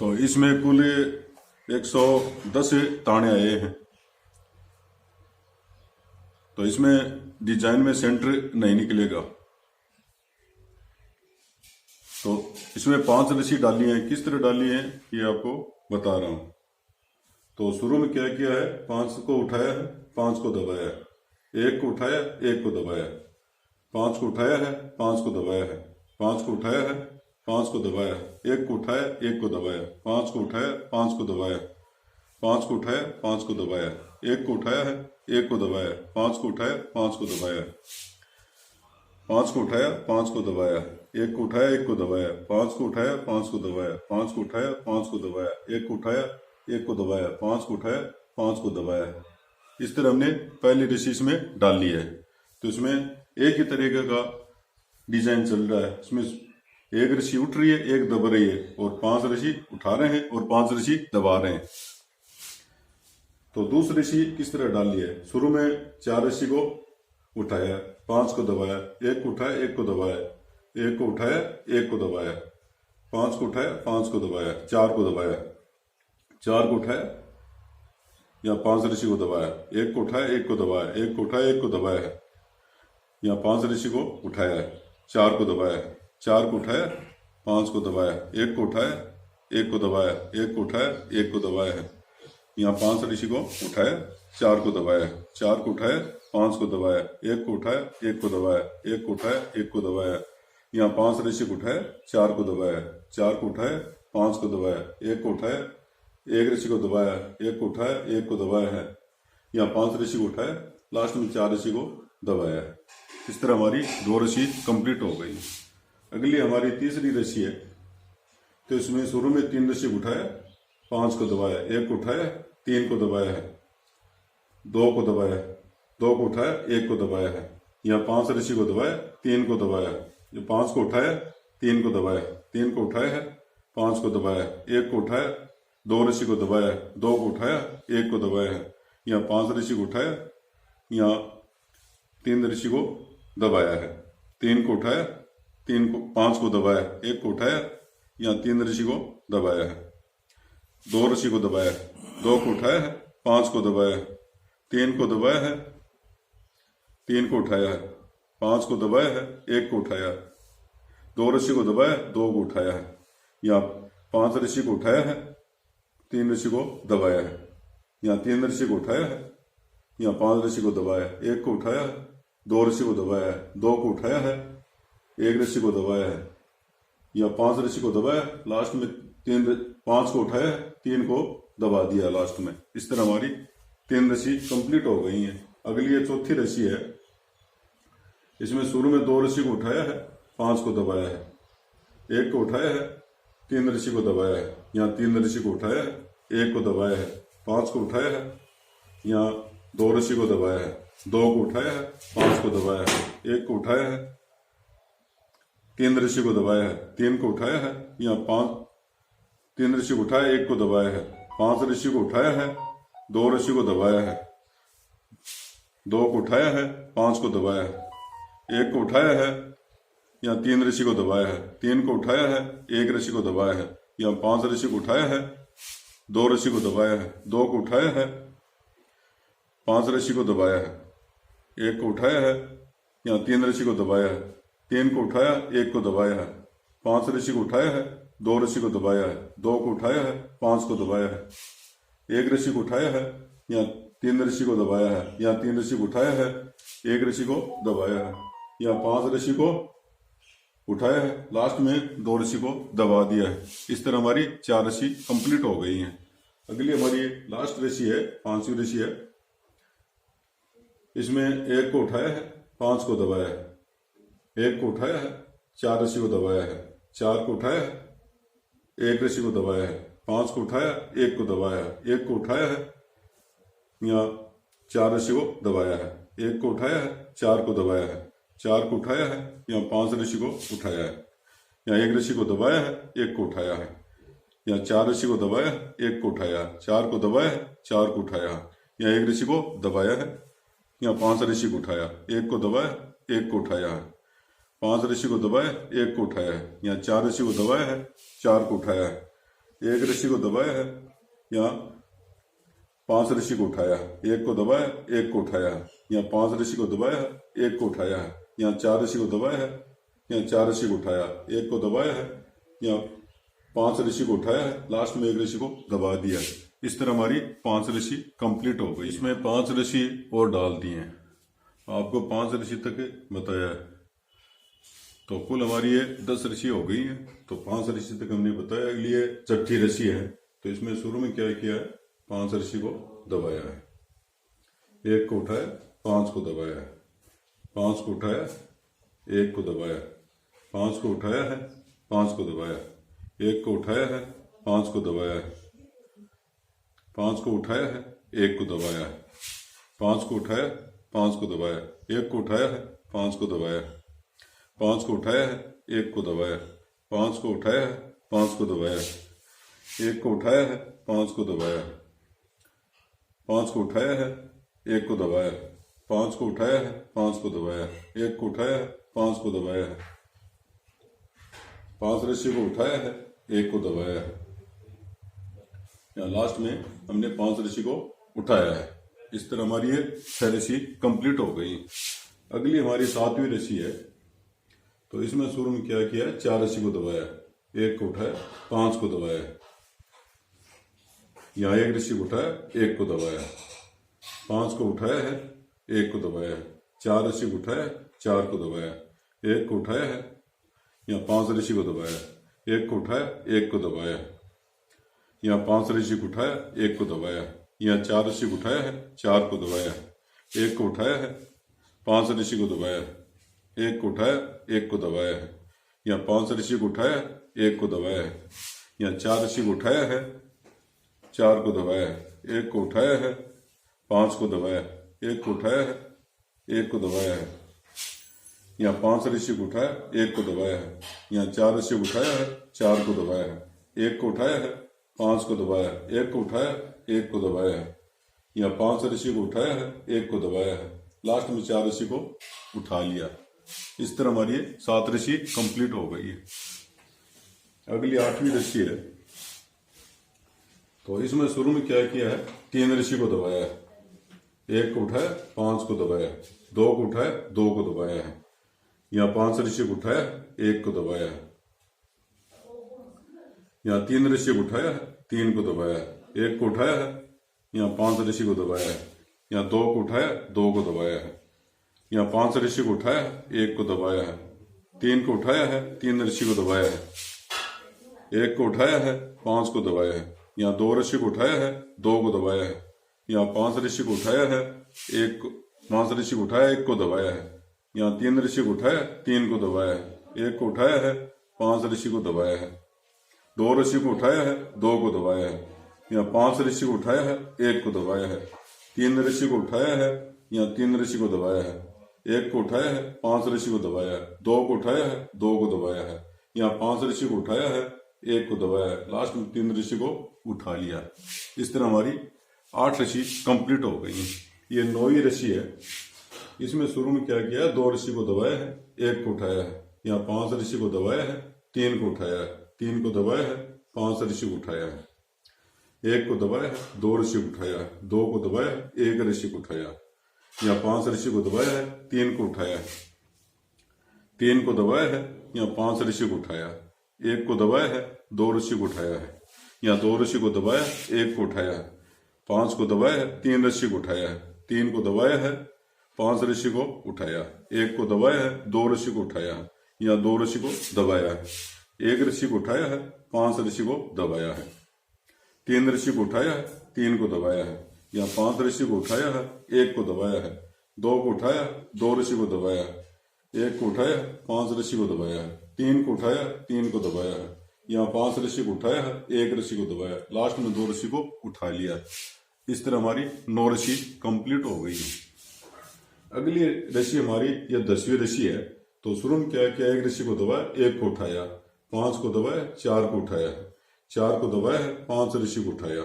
तो इसमें कुल 110 ताने आए हैं। तो इसमें डिजाइन में सेंटर नहीं निकलेगा। तो इसमें 5 रस्सी डाली है। किस तरह डाली है ये आपको बता रहा हूं। तो शुरू में क्या किया है, 5 को उठाया है, 5 को दबाया है, 1 को उठाया, 1 को दबाया, 5 को उठाया है, 5 को दबाया है, 5 को उठाया है, 5 को दबाया, 1 को उठाया, 1 को दबाया, 5 को उठाया, 5 को दबाया, 5 को उठाया, 5 को दबाया, 1 को उठाया है, 1 को दबाया, 5 को उठाया, 5 को दबाया, 5 को उठाया, 5 को दबाया, 1 को उठाया, 1 को दबाया, 5 को उठाया, 5 को दबाया, 5 को उठाया, 5 को दबाया, 1 को उठाया, 1 को दबाया, 5 को उठाया, 5 को दबाया। इस तरह हमने पहली रस्सी इसमें डाल ली है। तो इसमें एक ही तरीके का डिजाइन चल रहा है। इसमें एक रस्सी उठ रही है, एक दबा रही है, और 5 रस्सी उठा रहे हैं और 5 रस्सी दबा रहे हैं। तो दूसरी रस्सी किस तरह डाली है, शुरू में 4 रस्सी को उठाया, 5 को दबाया, 1 को उठाया, 1 को दबाया, 1 को उठाया, 1 को दबाया, 5 को उठाया, 5 को दबाया, 4 को दबाया, 4 को उठाया या 5 रस्सी को दबाया, 1 को उठाया, 1 को दबाया, 1 को उठाया, 1 को दबाया है, या 5 रस्सी को उठाया है, 4 को दबाया, 4 को उठाया, 5 को दबाया, 1 को उठाया, 1 को दबाया, 1 को उठाया, 1 को दबाया है, यहाँ 5 रस्सी को उठाया, 4 को दबाया, 4 को उठाया, 5 को दबाया, 1 को उठाया, 1 को दबाया, 1 को उठाया, 1 को दबाया, यहाँ 5 रस्सी को उठाया, 4 को दबाया, 4 को उठाया, 5 को दबाया, 1 को उठाया, 1 रस्सी को दबाया, 1 को उठाया, 1 को दबाया है, यहाँ 5 रस्सी को उठाया, लास्ट में 4 रस्सी को दबाया है। इस तरह हमारी 2 रस्सी कंप्लीट हो गई। अगली हमारी तीसरी रस्सी है। तो इसमें शुरू में 3 रस्सी को उठाया, 5 को दबाया, 1 को उठाया, 3 को दबाया है, 2 को दबाया, 2 को उठाया, 1 को दबाया है, यहाँ 5 रस्सी को दबाया, 3 को दबाया, जो 5 को उठाया, 3 को दबाया, 3 को उठाया है, 5 को दबाया, 1 को उठाया, 2 रस्सी को दबाया, 2 को उठाया, 1 को दबाया है, यहाँ 5 रस्सी को उठाया, यहाँ 3 रस्सी को दबाया है, 3 को उठाया, 5 को दबाया, 1 को उठाया, यहाँ 3 रस्सी को दबाया है, 2 रस्सी को दबाया, 2 को उठाया है, 5 को दबाया, 3 को दबाया है, 3 को उठाया है, 5 को दबाया है, 1 को उठाया, 2 रस्सी को दबाया, 2 को उठाया है, यहाँ 5 रस्सी को उठाया है, 3 रस्सी को दबाया है, यहाँ 3 रस्सी को उठाया है, यहाँ 5 रस्सी को दबाया, 1 को उठाया है, 2 रस्सी को दबाया है, 2 को उठाया है, 1 रस्सी को दबाया है, यहाँ 5 रस्सी को दबाया, लास्ट में 5 को उठाया है, 3 को दबा दिया लास्ट में। इस तरह हमारी 3 रस्सी कंप्लीट हो गई है। अगली ये चौथी रस्सी है। इसमें शुरू में 2 रस्सी को उठाया है, 5 को दबाया है, 1 को उठाया है, 3 रस्सी को दबाया है, यहाँ 3 रस्सी को उठाया है, 1 को दबाया है, 5 को उठाया है, यहाँ 2 रस्सी को दबाया है, 2 को उठाया है, 5 को दबाया है, 1 को उठाया है, 3 रस्सी को दबाया है, 3 को उठाया है, यहाँ 3 रस्सी को उठाया, 1 को दबाया है, 5 रस्सी को उठाया है, 2 रस्सी को दबाया है, 2 को उठाया है, 5 को दबाया है, 1 को उठाया है, यहाँ 3 रस्सी को दबाया है, 3 को उठाया है, 1 रस्सी को दबाया है, यहाँ 5 रस्सी को उठाया है, 2 रस्सी को दबाया है, 2 को उठाया है, 5 रस्सी को दबाया है, 1 को उठाया है, यहाँ 3 रस्सी को दबाया है, 3 को उठाया, 1 को दबाया है, 5 रस्सी को उठाया है, 2 रस्सी को दबाया है, 2 को उठाया है, 5 को दबाया है, 1 रस्सी को उठाया है, यहाँ 3 रस्सी को दबाया है, यहाँ 3 रस्सी को उठाया है, 1 रस्सी को दबाया है, यहाँ 5 रस्सी को उठाया है, लास्ट में 2 रस्सी को दबा दिया है। इस तरह हमारी 4 रस्सी कंप्लीट हो गई हैं। अगली हमारी लास्ट रस्सी है, 5वीं रस्सी है। इसमें 1 को उठाया है, 5 को दबाया है, 1 को उठाया है, 4 रस्सी को दबाया है, 4 को उठाया है, 1 रस्सी को दबाया है, 5 को उठाया, 1 को दबाया है, 1 को उठाया है, यहाँ 4 रस्सी को दबाया है, 1 को उठाया है, 4 को दबाया है, 4 को उठाया है, यहाँ 5 रस्सी को उठाया है, यहाँ 1 रस्सी को दबाया है, 1 को उठाया है, यहाँ 4 रस्सी को दबाया है, 1 को उठाया, 4 को दबाया है, 4 को उठाया, यहाँ 1 रस्सी को दबाया है, यहाँ 5 रस्सी को उठाया, 1 को दबाया, 1 को उठाया है, 5 रस्सी को दबाया, 1 को उठाया है, यहाँ 4 रस्सी को दबाया है, 4 को उठाया है, एक रस्सी को दबाया है, यहाँ 5 रस्सी को उठाया, एक को दबाया, एक को उठाया, यहाँ 5 रस्सी को दबाया है, एक को उठाया है, यहाँ 4 रस्सी को दबाया है, यहाँ 4 रस्सी को उठाया, एक को दबाया है, यहाँ 5 रस्सी को उठाया है, लास्ट में एक रस्सी को दबा दिया। इस तरह हमारी 5 रस्सी कंप्लीट हो गई। इसमें 5 रस्सी और डाल दी हैं, आपको 5 रस्सी तक बताया है, तो कुल हमारी ये 10 रस्सी हो गई है। तो 5 रस्सी तक हमने बताया, अगली ये छठी रस्सी है। तो इसमें शुरू में क्या किया है, 5 रस्सी को दबाया है, एक को उठाया, 5 को दबाया है, 5 को उठाया, एक को दबाया, 5 को उठाया है, 5 को दबाया, एक को उठाया है, 5 को दबाया है, 5 को उठाया है, एक को दबाया है, 5 को उठाया, 5 को दबाया, एक को उठाया है, 5 को दबाया, 5 को उठाया है, एक को दबाया, 5 को उठाया है, 5 को दबाया, एक को उठाया है, 5 को दबाया, 5 को उठाया है, एक को दबाया, 5 को उठाया है, 5 को दबाया, एक को उठाया है, 5 को दबाया, 5 रस्सी को उठाया है, एक को दबाया है। यहाँ लास्ट में हमने 5 रस्सी को उठाया है। इस तरह हमारी ये 6 रस्सी कंप्लीट हो गई। अगली हमारी 7वीं रस्सी है। तो इसमें शुरू में क्या किया है, 4 रस्सी को दबाया, एक को उठाया, 5 को दबाया, यहाँ एक रस्सी को उठाया, एक को दबाया, 5 को उठाया है, एक को दबाया, 4 रस्सी को उठाया, 4 को दबाया, एक को उठाया है, यहाँ 5 रस्सी को दबाया, एक को उठाया, एक को दबाया, यहाँ 5 रस्सी को उठाया, एक को दबाया, यहाँ 4 रस्सी को उठाया है, 4 को दबाया, एक को उठाया है, 5 रस्सी को दबाया, एक को उठाया, एक को दबाया है, यहाँ 5 रस्सी को उठाया, एक को दबाया है, यहाँ 4 रस्सी को उठाया है, 4 को दबाया, एक को उठाया है, 5 को दबाया, एक को उठाया है, एक को दबाया है, यहाँ 5 रस्सी को उठाया, एक को दबाया है, यहाँ 4 रस्सी को उठाया है, 4 को दबाया है, एक को उठाया है, 5 को दबाया, एक को उठाया, एक को दबाया है, यहाँ 5 रस्सी को उठाया है, एक को दबाया है, लास्ट में 4 रस्सी को उठा लिया। इस तरह हमारी 7 रस्सी कंप्लीट हो गई है। अगली 8वीं रस्सी है। तो इसमें शुरू में क्या किया है, 3 रस्सी को दबाया है, एक को उठाया, 5 को दबाया, 2 को उठाया, 2 को दबाया है, यहाँ 5 रस्सी को उठाया, एक को दबाया, यहाँ 3 रस्सी को उठाया, 3 को दबाया, एक को उठाया है, यहाँ 5 रस्सी को दबाया है, यहाँ 2 को उठाया, 2 को दबाया है, यहाँ 5 रस्सी को उठाया, एक को दबाया है, 3 को उठाया है, 3 रस्सी को दबाया है, एक को उठाया है, 5 को दबाया है, यहाँ 2 रस्सी को उठाया है, 2 को दबाया है, यहाँ 5 रस्सी को उठाया है, 5 रस्सी को उठाया, 1 को दबाया है, यहाँ 3 रस्सी को उठाया, 3 को दबाया है, 1 को उठाया है, 5 रस्सी को दबाया है, 2 रस्सी को उठाया है, 2 को दबाया है, यहाँ 5 रस्सी को उठाया है, 1 को दबाया है, 3 रस्सी को उठाया है, यहाँ 3 रस्सी को दबाया है, 1 को उठाया है, 5 रस्सी को दबाया है, 2 को उठाया है, 2 को दबाया है, यहाँ 5 रस्सी को उठाया है, 1 को दबाया है, लास्ट में 3 रस्सी को उठा लिया। इस तरह हमारी 8 रस्सी कंप्लीट हो गई है। ये 9वीं रस्सी है। इसमें शुरू में क्या किया, 2 रस्सी को दबाया है, 1 को उठाया है, यहाँ 5 रस्सी को दबाया है, 3 को उठाया है, 3 को दबाया है, 5 रस्सी को उठाया है, 1 को दबाया है, 2 रस्सी को उठाया है, 2 को दबाया है, 1 रस्सी को उठाया, यहाँ 5 रस्सी को दबाया है, 3 को उठाया, 3 को दबाया है, यहाँ 5 रस्सी को उठाया, 1 को दबाया है, 2 रस्सी को उठाया है, यहाँ 2 रस्सी को दबाया, 1 को उठाया, 5 को दबाया है, 3 रस्सी को उठाया है, 3 को दबाया है, 5 रस्सी को उठाया, 1 को दबाया है, 2 रस्सी को उठाया, यहाँ 2 रस्सी को दबाया है, 1 रस्सी को उठाया है, 5 रस्सी को दबाया है, 3 रस्सी को उठाया है, 3 को दबाया है, यहाँ 5 रस्सी को उठाया है, 1 को दबाया है, 2 को उठाया, 2 रस्सी को दबाया, 1 को उठाया, 5 रस्सी को दबाया, 3 को उठाया, 3 को दबाया है, यहाँ 5 रस्सी को उठाया है, 1 रस्सी को दबाया, लास्ट में 2 रस्सी को उठा लिया। इस तरह हमारी 9 रस्सी कंप्लीट हो गई है। अगली रस्सी हमारी ये 10वीं रस्सी है। तो शुरू में क्या किया, 1 रस्सी को दबाया, 1 को उठाया, 5 को दबाया, 4 को उठाया, 4 को दबाया है, 5 रस्सी को उठाया,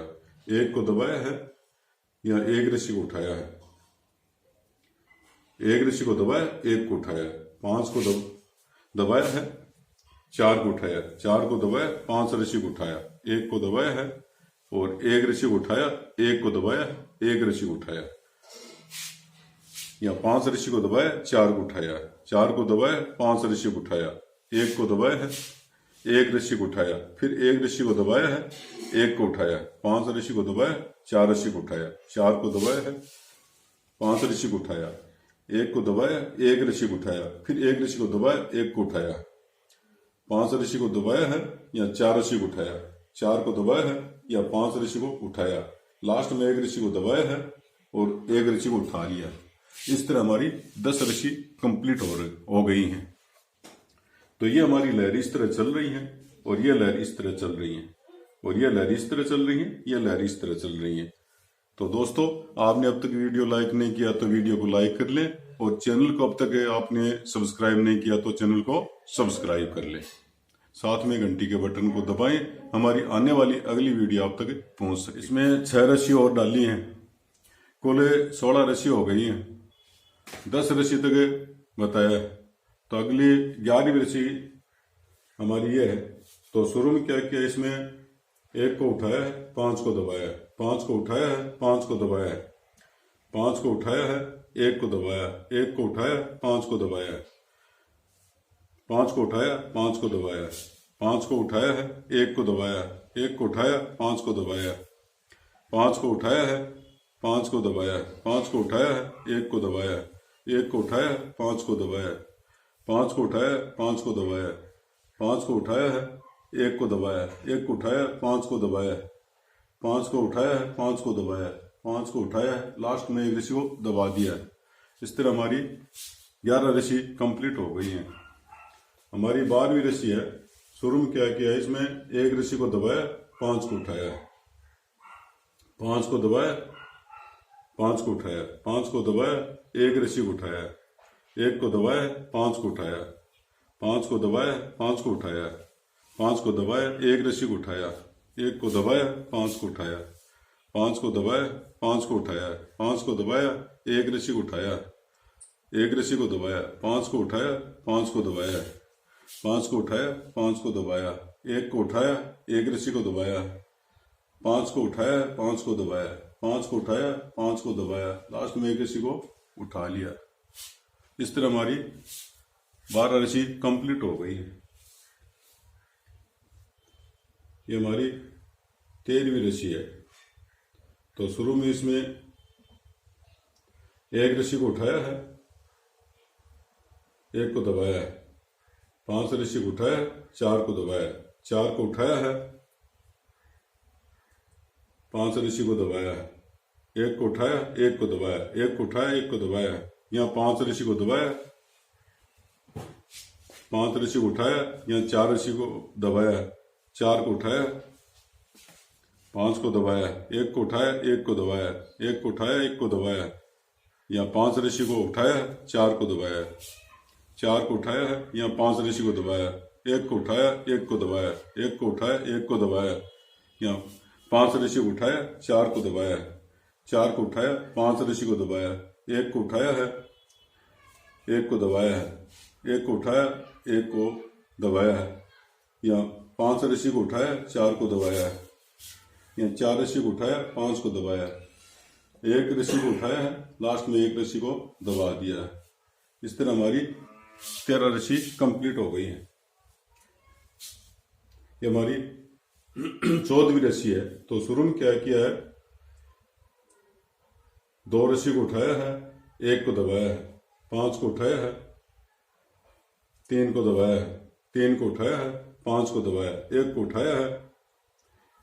1 को दबाया है, यहाँ 1 रस्सी को उठाया है, 1 रस्सी को दबाया, 1 को उठाया, 5 को दबाया है, 4 को उठाया, 4 को दबाया, 5 रस्सी को उठाया, एक को दबाया है, और एक ऋषि को उठाया, एक को दबाया, एक ऋषि को उठाया, या 5 ऋषि को दबाया, 4 को उठाया, 4 को दबाया, 5 ऋषि को उठाया, एक को दबाया है, एक ऋषि को उठाया, फिर एक ऋषि को दबाया है, एक को उठाया, 5 ऋषि को दबाया, 4 ऋषि को उठाया, 4 को दबाया है, 5 ऋषि को उठाया, एक को दबाया, एक ऋषि को उठाया, फिर एक ऋषि को दबाया, एक को उठाया, 5 ऋषि को दबाया है या 4 ऋषि को उठाया, 4 को दबाया है या 5 ऋषि को उठाया, लास्ट में एक ऋषि को दबाया है और एक ऋषि को उठा लिया। इस तरह हमारी 10 ऋषि कंप्लीट हो गई हैं। तो ये हमारी लहर इस तरह चल रही है, और ये लहर इस तरह चल रही है, और ये लहर इस तरह चल रही है, ये लहर इस तरह चल रही है। तो दोस्तों, आपने अब तक वीडियो लाइक नहीं किया तो वीडियो को लाइक कर लें, और चैनल को अब तक आपने सब्सक्राइब नहीं किया तो चैनल को सब्सक्राइब कर लें। साथ में घंटी के बटन को दबाएं, हमारी आने वाली अगली वीडियो आप तक पहुंच सके। इसमें 6 रस्सी और डाली हैं, कुल 16 रस्सी हो गई हैं, 10 रस्सी तक बताया। तो अगली 11वीं रस्सी हमारी ये है। तो शुरू में क्या किया, इसमें एक को उठाया है, 5 को दबाया है, 5 को उठाया है, 5 को दबाया है, 5 को उठाया है, एक को दबाया, एक को उठाया, 5 को दबाया, 5 को उठाया, 5 को दबाया, 5 को उठाया है, एक को दबाया, एक को उठाया, 5 को दबाया, 5 को उठाया है, 5 को दबाया, 5 को उठाया है, एक को दबाया, एक को उठाया, 5 को दबाया, 5 को उठाया, 5 को दबाया, 5 को उठाया है, एक को दबाया, एक को उठाया, 5 को दबाया, 5 को उठाया है, 5 को दबाया, 5 को उठाया है, लास्ट में एक ऋषि को दबा दिया। इस तरह हमारी 11 ऋषि कंप्लीट हो गई हैं। हमारी 12वीं रस्सी है। शुरू में क्या किया, इसमें एक ऋषि को दबाया, 5 को उठाया, 5 को दबाया, 5 को उठाया, 5 को दबाया, एक ऋषि को उठाया, एक को दबाया, 5 को उठाया, 5 को दबाया, 5 को उठाया, 5 को दबाया, एक ऋषि को उठाया, एक को दबाया, 5 को उठाया, 5 को दबाया, 5 को उठाया, 5 को दबाया, एक ऋषि को उठाया, एक ऋषि को दबाया, 5 को उठाया, 5 को दबाया, 5 को उठाया, 5 को दबाया, एक को उठाया, एक ऋषि को दबाया, 5 को उठाया, 5 को दबाया, 5 को उठाया, 5 को दबाया, लास्ट में एक ऋषि को उठा लिया। इस तरह हमारी 12 ऋषि कंप्लीट हो गई है। ये हमारी 13वीं ऋषि है। तो शुरू में इसमें एक ऋषि को उठाया है, एक को दबाया है, 5 ऋषि को उठाया, 4 को दबाया, 4 को उठाया है, 5 ऋषि को दबाया है, एक को उठाया, एक को दबाया, एक को उठाया, एक को दबाया, यहाँ 5 ऋषि को दबाया, 5 ऋषि को उठाया, यहाँ 4 ऋषि को दबाया, 4 को उठाया, 5 को दबाया, एक को उठाया, एक को दबाया, एक को उठाया, एक को दबाया, यहाँ 5 ऋषि को उठाया, 4 को दबाया, 4 को उठाया है, यहाँ 5 ऋषि को दबाया, एक को उठाया, एक को दबाया, एक को उठाया, एक को दबाया, यहाँ 5 ऋषि को उठाया, 4 को दबाया, 4 को उठाया, 5 ऋषि को दबाया, एक को उठाया है, एक को दबाया है, एक को उठाया, एक को दबाया है, यहाँ 5 ऋषि को उठाया, 4 को दबाया, यहाँ 4 ऋषि को उठाया, 5 को दबाया, एक ऋषि को उठाया है, लास्ट में एक ऋषि को दबा दिया। इस तरह हमारी 13 ऋषि कंप्लीट हो गई है। ये हमारी 14वीं ऋषि है। तो शुरू में क्या किया है, 2 ऋषि को उठाया है, एक को दबाया है, 5 को उठाया है, 3 को दबाया है, 3 को उठाया है, 5 को दबाया, एक को उठाया है,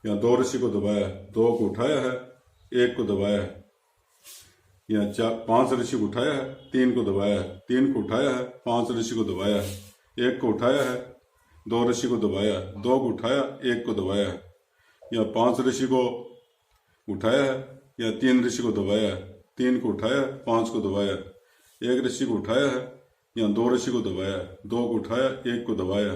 यहाँ 2 ऋषि को दबाया, 2 को उठाया है, एक को दबाया है, यहाँ 5 ऋषि को उठाया है, 3 को दबाया है, 3 को उठाया है, 5 ऋषि को दबाया है, एक को उठाया है, 2 ऋषि को दबाया, 2 को उठाया, एक को दबाया है, यहाँ 5 ऋषि को उठाया है, या 3 ऋषि को दबाया है, 3 को उठाया, 5 को दबाया, एक ऋषि को उठाया है, यहाँ 2 ऋषि को दबाया, 2 को उठाया, एक को दबाया,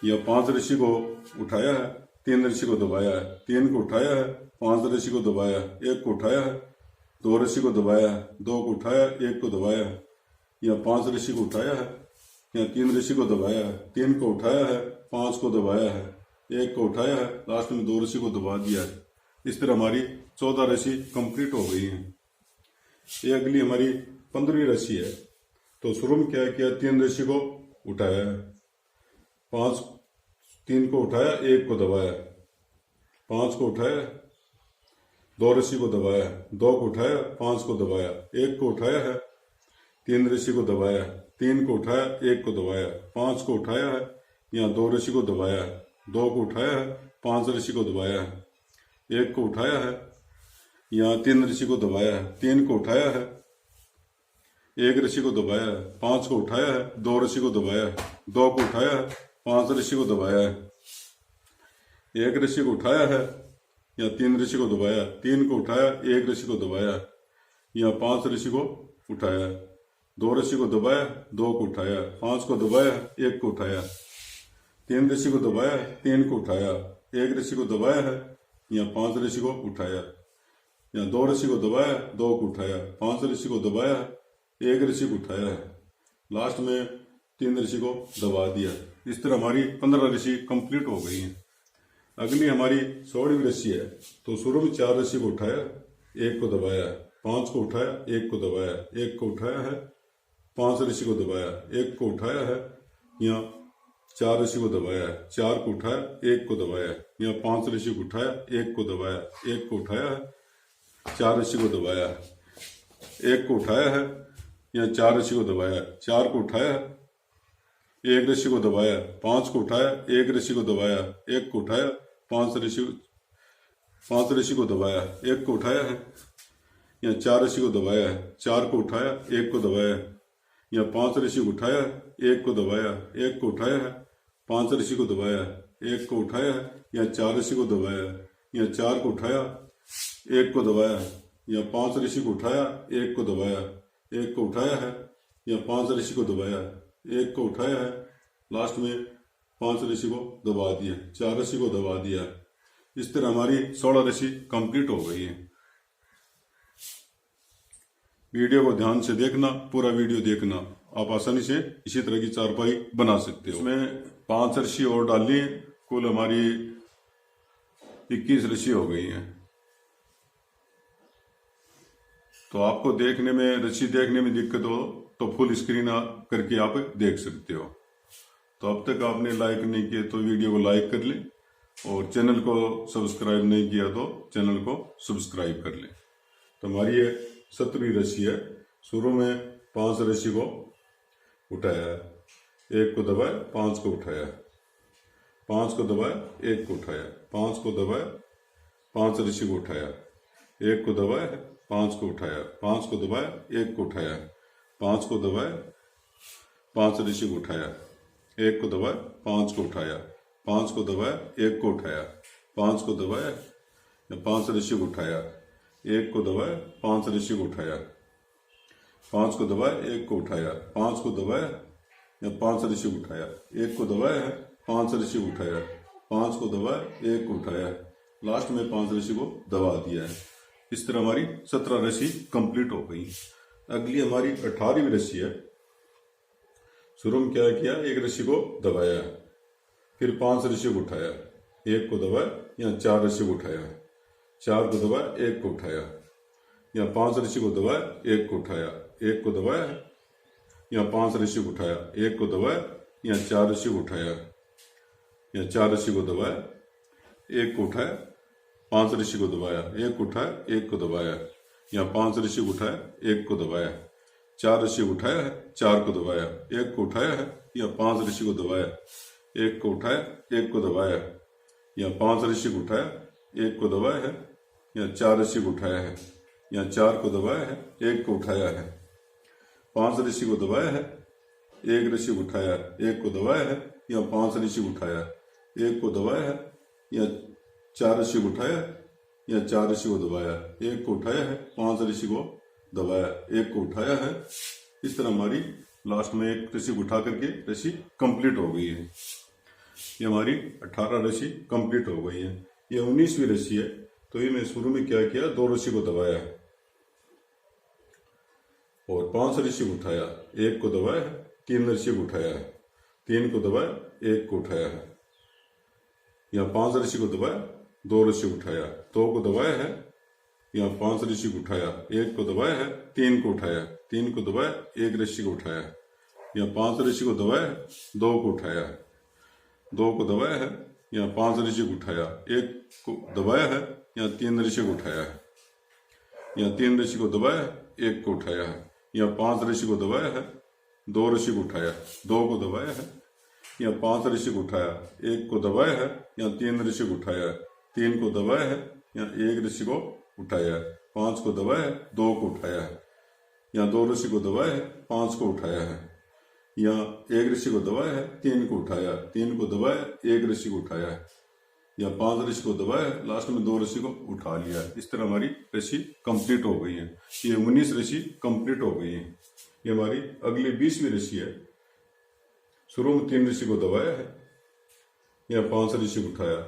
या 5 ऋषि को उठाया है, 3 ऋषि को दबाया, 3 को उठाया है, 5 ऋषि को दबाया, एक को उठाया है, 2 ऋषि को दबाया, 2 को उठाया, एक को दबाया, या 5 ऋषि को उठाया है, या 3 ऋषि को दबाया, 3 को उठाया है, 5 को दबाया है, एक को उठाया है, लास्ट में 2 रस्सी को दबा दिया है। इस तरह हमारी 14 रस्सी कंप्लीट हो गई है। ये अगली हमारी 15वीं रस्सी है। तो शुरू में क्या किया, 3 रस्सी को उठाया है, 3 को उठाया, 1 को दबाया, 5 को उठाया, 2 रस्सी को दबाया, 2 को उठाया, 5 को दबाया, 1 को उठाया है, 3 रस्सी को दबाया, 3 को उठाया, 1 को दबाया, 5 को उठाया है, यहाँ 2 रस्सी को दबाया, 2 को उठाया है, 5 रस्सी को दबाया, 1 को उठाया है, यहाँ 3 रस्सी को दबाया, 3 को उठाया है, 1 रस्सी को दबाया, 5 को उठाया है, 2 रस्सी को दबाया, 2 को उठाया है, 5 रस्सी को दबाया, 1 रस्सी को उठाया है, या 3 रस्सी को दबाया, 3 को उठाया, 1 रस्सी को दबाया, या 5 रस्सी को उठाया, 2 रस्सी को दबाया, 2 को उठाया, 5 को दबाया, 1 को उठाया, 3 रस्सी को दबाया, 3 को उठाया, 1 रस्सी को दबाया है, या 5 रस्सी को उठाया, या 2 रस्सी को दबाया, 2 को उठाया, 5 रस्सी को दबाया, 1 रस्सी को उठाया है, लास्ट में 3 रस्सी को दबा दिया। इस तरह हमारी 15 रस्सी कंप्लीट हो गई है। अगली हमारी 16वीं रस्सी है। तो शुरू में 4 रस्सी को उठाया, 1 को दबाया, 5 को उठाया, 1 को दबाया, 1 को उठाया है, 5 रस्सी को दबाया, 1 को उठाया है, यहाँ 4 रस्सी को दबाया, 4 को उठाया, 1 को दबाया, यहाँ 5 रस्सी को उठाया, 1 को दबाया, 1 को उठाया है, 4 रस्सी को दबाया, 1 को उठाया है, यहाँ 4 रस्सी को दबाया, 4 को उठाया, 1 रस्सी को दबाया, 5 को उठाया, 1 रस्सी को दबाया, 1 को उठाया, 5 रस्सी को दबाया, 1 को उठाया है, यहाँ 4 रस्सी को दबाया, 4 को उठाया, 1 को दबाया, यहाँ 5 रस्सी को उठाया, 1 को दबाया, 1 को उठाया है, 5 रस्सी को दबाया, 1 को उठाया, यहाँ 4 रस्सी को दबाया, यहाँ 4 को उठाया, 1 को दबाया, यहाँ 5 रस्सी को उठाया, 1 को दबाया, 1 को उठाया है, यहाँ 5 रस्सी को दबाया, 1 को उठाया है, लास्ट में 5 रस्सी को दबा दिया, 4 रस्सी को दबा दिया। इस तरह हमारी 16 रस्सी कंप्लीट हो गई है। वीडियो को ध्यान से देखना, पूरा वीडियो देखना, आप आसानी से इसी तरह की चारपाई बना सकते हो। इसमें 5 रस्सी और डाली, कुल हमारी 21 रस्सी हो गई है। तो आपको देखने में, रस्सी देखने में दिक्कत हो तो फुल स्क्रीन करके आप देख सकते हो। तो अब तक आपने लाइक नहीं किया तो वीडियो को लाइक कर लें, और चैनल को सब्सक्राइब नहीं किया तो चैनल को सब्सक्राइब कर लें। तो हमारी ये 17वीं रस्सी है। शुरू में 5 रस्सी को उठाया, 1 को दबाया, 5 को उठाया, 5 को दबाया, 1 को उठाया, 5 को दबाया, 5 रस्सी को उठाया, 1 को दबाया, 5 को उठाया, 5 को दबाया, 1 को उठाया, 5 को दबाया, 5 रस्सी को उठाया, 1 को दबाया, 5 को उठाया, 5 को दबाया, 1 को उठाया, 5 को दबाया, 5 रस्सी को उठाया, 1 को दबाया, 5 रस्सी को उठाया, 5 को दबाया, 1 को उठाया, 5 को दबाया, 5 रस्सी को उठाया, 1 को दबाया है, 5 रस्सी को उठाया, 5 को दबाया, 1 को उठाया, लास्ट में 5 रस्सी को दबा दिया है। इस तरह हमारी 17 रस्सी कंप्लीट हो गई। अगली हमारी 18वीं रस्सी है। शुरू में क्या किया, 1 रस्सी को दबाया, फिर 5 रस्सी को उठाया, 1 को दबाया, यहाँ 4 रस्सी को उठाया, 4 को दबाया, 1 को उठाया, यहाँ 5 रस्सी को दबाया, 1 को उठाया, 1 को दबाया, यहाँ 5 रस्सी को उठाया, 1 को दबाया, यहाँ 4 रस्सी को उठाया, यहाँ 4 रस्सी को दबाया, 1 को उठाया, 5 रस्सी को दबाया, 1 को उठाया, 1 को दबाया, यहाँ 5 रस्सी को उठाया, 1 को दबाया, 4 रस्सी को उठाया है, 4 को दबाया, 1 को उठाया है, यहाँ 5 रस्सी को दबाया, 1 को उठाया, 1 को दबाया, यहाँ 5 रस्सी को उठाया, 1 को दबाया है, यहाँ 4 रस्सी को उठाया है, यहाँ 4 को दबाया है, 1 को उठाया है, 5 रस्सी को दबाया है, 1 रस्सी को उठाया, 1 को दबाया है, यहाँ 5 रस्सी को उठाया, 1 को दबाया है, यहाँ 4 रस्सी को उठाया, यहाँ 4 रस्सी को दबाया, 1 को उठाया है, 5 रस्सी को दबाया, 1 को उठाया है। इस तरह हमारी लास्ट में 1 रस्सी को उठा करके रस्सी कंप्लीट हो गई है। ये हमारी 18 रस्सी कंप्लीट हो गई है। ये 19वीं रस्सी है। तो ये मैं शुरू में क्या किया, 2 रस्सी को दबाया और 5 रस्सी को उठाया, 1 को दबाया, 3 रस्सी को उठाया, 3 को दबाया, 1 को उठाया है, यहाँ 5 रस्सी को दबाया, 2 रस्सी उठाया, 2 को दबाया है, यहाँ 5 रस्सी को उठाया, 1 को दबाया है, 3 को उठाया, 3 को दबाया, 1 रस्सी को उठाया, यहाँ 5 रस्सी को दबाया, 2 को उठाया, 2 को दबाया है, यहाँ 5 रस्सी को उठाया, 1 को दबाया है, यहाँ 3 रस्सी को उठाया है, यहाँ 3 रस्सी को दबाया, 1 को उठाया है, यहाँ 5 रस्सी को दबाया है, 2 रस्सी को उठाया, 2 को दबाया है, यहाँ 5 रस्सी को उठाया, 1 को दबाया है, यहाँ 3 रस्सी को उठाया, 3 को दबाया है, यहाँ 1 रस्सी को उठाया, 5 को दबाया, 2 को उठाया, यहाँ 2 रस्सी को दबाया, 5 को उठाया है, यहाँ 1 रस्सी को दबाया, 3 को उठाया, 3 को दबाया, 1 रस्सी को उठाया, यहाँ 5 रस्सी को दबाया, लास्ट में 2 रस्सी को उठा लिया। इस तरह हमारी रस्सी कंप्लीट हो गई है। ये 19 रस्सी कंप्लीट हो गई है। ये हमारी अगली 20वीं रस्सी है। शुरू में 3 रस्सी को दबाया है, यहाँ 5 रस्सी को उठाया,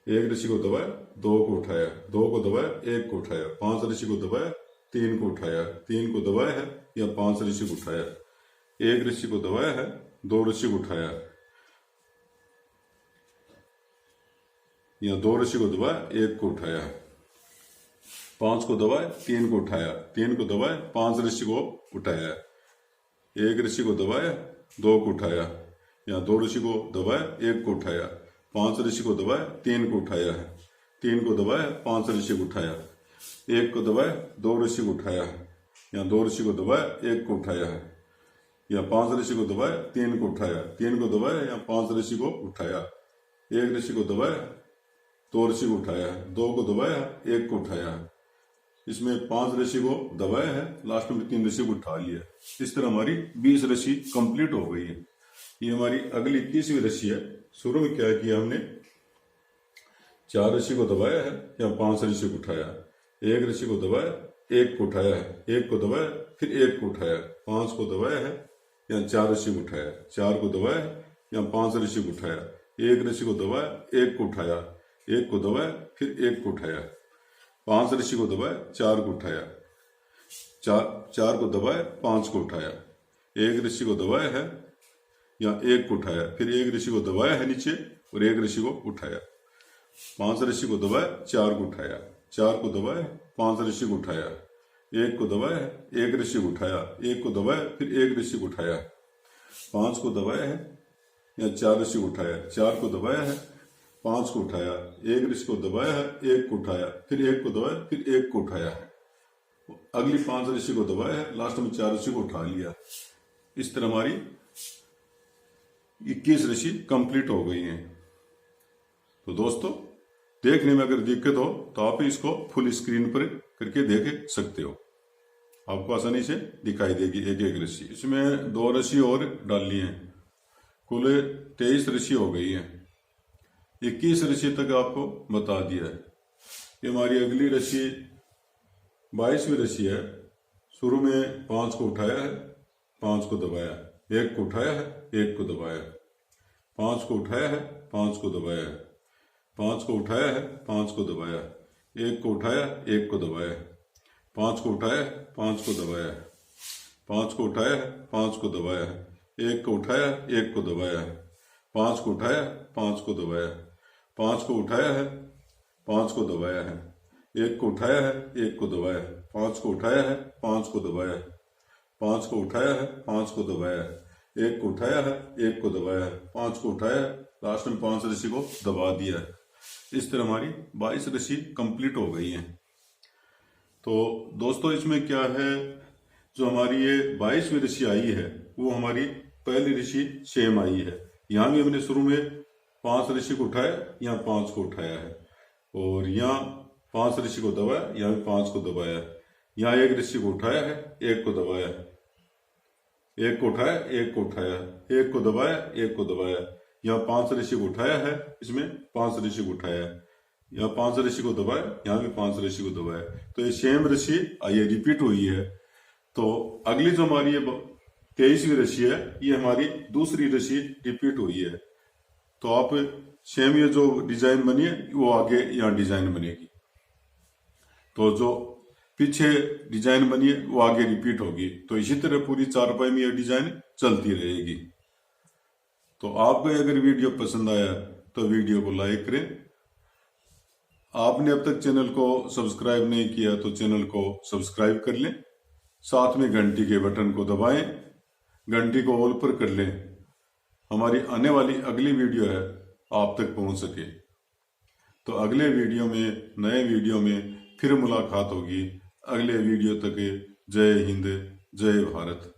1 रस्सी को दबाया, 2 को उठाया, 2 को दबाया, 1 को उठाया, 5 रस्सी को दबाया, 3 को उठाया, 3 को दबाया है, या 5 रस्सी को उठाया, 1 रस्सी को दबाया है, 2 रस्सी को उठाया, या 2 रस्सी को दबाया, 1 को उठाया, 5 को दबाया, 3 को उठाया, 3 को दबाया, 5 रस्सी को उठाया, 1 रस्सी को दबाया, 2 को उठाया, या 2 रस्सी को दबाया, 1 को उठाया, 5 रस्सी को दबाया, 3 को उठाया है, 3 को दबाया, 5 रस्सी को उठाया, 1 को दबाया, 2 रस्सी को उठाया, या 2 रस्सी को दबाया, 1 को उठाया है, या 5 रस्सी को दबाया, 3 को उठाया, 3 को दबाया, या 5 रस्सी को उठाया, 1 रस्सी को दबाया, 2 रस्सी को उठाया, 2 को दबाया, 1 को उठाया। इसमें 5 रस्सी को दबाया है, लास्ट में 3 रस्सी को उठा लिया। इस तरह हमारी 20 रस्सी कंप्लीट हो गई है। ये हमारी अगली 21वीं रस्सी है। शुरू में क्या किया हमने, 4 रस्सी को दबाया है, या 5 रस्सी को उठाया, 1 रस्सी को दबाया, 1 को उठाया है, 1 को दबाया, फिर 1 को उठाया, 5 को दबाया है, या 4 रस्सी को उठाया, 4 को दबाया, या 5 रस्सी को उठाया, 1 रस्सी को दबाया, 1 को उठाया, 1 को दबाया, फिर 1 को उठाया, 5 रस्सी को दबाया, 4 को उठाया, 4 को दबाया, 5 को उठाया, 1 रस्सी को दबाया है, या 1 को उठाया, फिर 1 रस्सी को दबाया है नीचे और 1 रस्सी को उठाया, 5 रस्सी को दबाया, 4 को उठाया, 4 को दबाया, 5 रस्सी को उठाया, 1 को दबाया, 1 रस्सी को उठाया, 1 को दबाया, फिर 1 रस्सी को उठाया, 5 को दबाया है, या 4 रस्सी को उठाया, 4 को दबाया है, 5 को उठाया, 1 रस्सी को दबाया है, 1 को उठाया, फिर 1 को दबाया, फिर 1 को उठाया है, अगली 5 रस्सी को दबाया है, लास्ट में 4 रस्सी को उठा लिया। इस तरह हमारी 21 रस्सी कंप्लीट हो गई हैं। तो दोस्तों, देखने में अगर दिक्कत हो तो आप इसको फुल स्क्रीन पर करके देख सकते हो, आपको आसानी से दिखाई देगी एक एक रस्सी। इसमें 2 रस्सी और डालनी है, कुल 23 रस्सी हो गई है। 21 रस्सी तक आपको बता दिया है। ये हमारी अगली रस्सी 22वीं रस्सी है। शुरू में 5 को उठाया है, 5 को दबाया, 1 को उठाया है, 1 को दबाया, 5 को उठाया है, 5 को दबाया, 5 को उठाया है, 5 को दबाया, 1 को उठाया, 1 को दबाया, 5 को उठाया, 5 को दबाया, 5 को उठाया, 5 को दबाया, 1 को उठाया, 1 को दबाया, 5 को उठाया, 5 को दबाया, 5 को उठाया है, 5 को दबाया है, 1 को उठाया है, 1 को दबाया, 5 को उठाया है, 5 को दबाया, 5 को उठाया है, 5 को दबाया, 1 को उठाया है, 1 को दबाया, 5 को उठाया, लास्ट में 5 रस्सी को दबा दिया है। इस तरह हमारी 22 रस्सी कंप्लीट हो गई है। तो दोस्तों, इसमें क्या है, जो हमारी ये 22वीं रस्सी आई है वो हमारी पहली रस्सी सेम आई है। यहाँ भी हमने शुरू में 5 रस्सी को उठाया, यहाँ 5 को उठाया है, और यहाँ 5 रस्सी को दबाया, यहाँ भी 5 को दबाया, यहाँ 1 रस्सी को उठाया है, 1 को दबाया, 1 को उठाया, 1 को उठाया, 1 को दबाया, 1 को दबाया, यहाँ 5 रस्सी को उठाया है, इसमें 5 रस्सी को उठाया, यहाँ 5 रस्सी को दबाया, यहाँ भी 5 रस्सी को दबाया। तो ये सेम रस्सी ये रिपीट हुई है। तो अगली जो हमारी ये 23वीं रस्सी है, ये हमारी दूसरी रस्सी रिपीट हुई है। तो आप सेम ये जो डिजाइन बनी है वो आगे यहाँ डिजाइन बनेगी, तो जो पीछे डिजाइन बनी है वो आगे रिपीट होगी। तो इसी तरह पूरी चारपाई में ये डिजाइन चलती रहेगी। तो आपको अगर वीडियो पसंद आया तो वीडियो को लाइक करें। आपने अब तक चैनल को सब्सक्राइब नहीं किया तो चैनल को सब्सक्राइब कर लें, साथ में घंटी के बटन को दबाएं, घंटी को ऑल पर कर लें, हमारी आने वाली अगली वीडियो है आप तक पहुंच सके। तो अगले वीडियो में, नए वीडियो में फिर मुलाकात होगी। अगले वीडियो तक जय हिंद, जय भारत।